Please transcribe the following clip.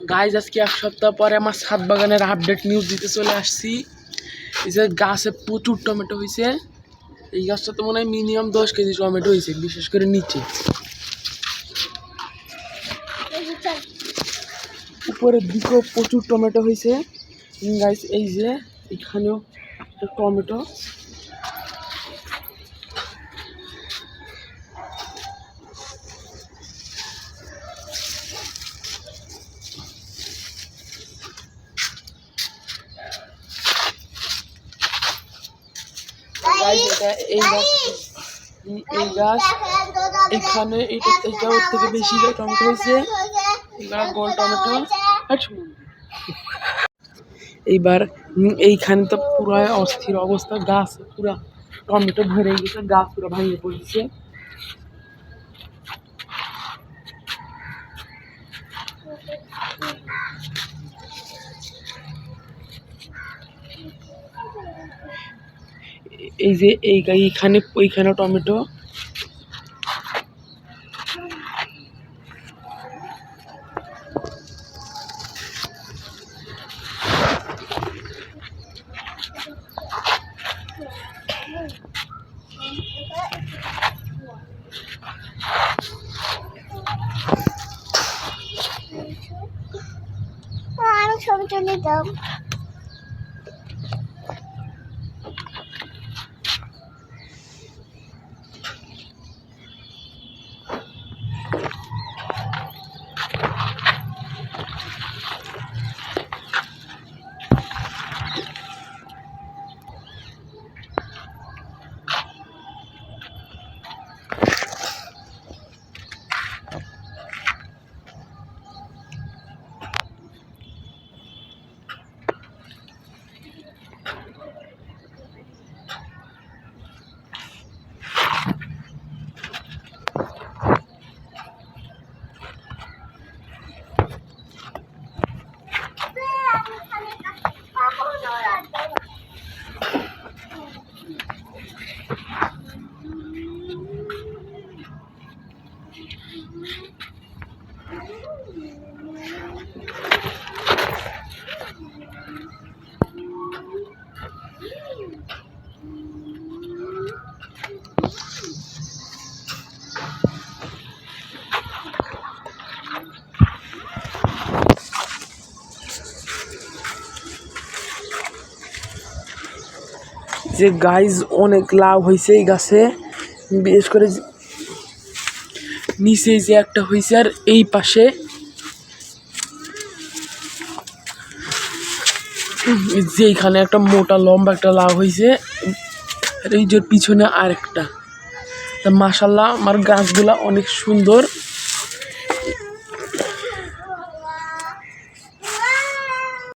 Guys আজকে এক সপ্তাহ পরে আমার ছাদ বাগানের আপডেট নিউজ দিতে চলে আসছি। এই যে গাছে প্রচুর টমেটো হয়েছে। এই গাছটা তো মনে হয় মিনিমাম 10 কেজি টমেটো হয়েছে, বিশেষ করে নিচে। উপরের দিকেও প্রচুর টমেটো হয়েছে গাইজ। এই যে এখানেও টমেটো। এই গাছ এখানে এটা থেকে ওর থেকে বেশি টমেটো হয়েছে। গোল টমেটো। এইবার এইখানে তো পুরো অস্থির অবস্থা, গাছ পুরা টমেটো ভরে গেছে, গাছ পুরো ভাঙে পড়েছে। এই যে এইখানে ওইখানে টমেটো। আমি ছবি তুলে দাও। যে গাইজ অনেক লাভ হয়েছে এই গাছে, বিশেষ করে নিচে যে একটা হয়েছে আর এই পাশে যে এখানে একটা মোটা লম্বা একটা লাভ হয়েছে, আর এই যে পিছনে আরেকটা। তা মাশাল্লাহ আমার গাছগুলা অনেক সুন্দর।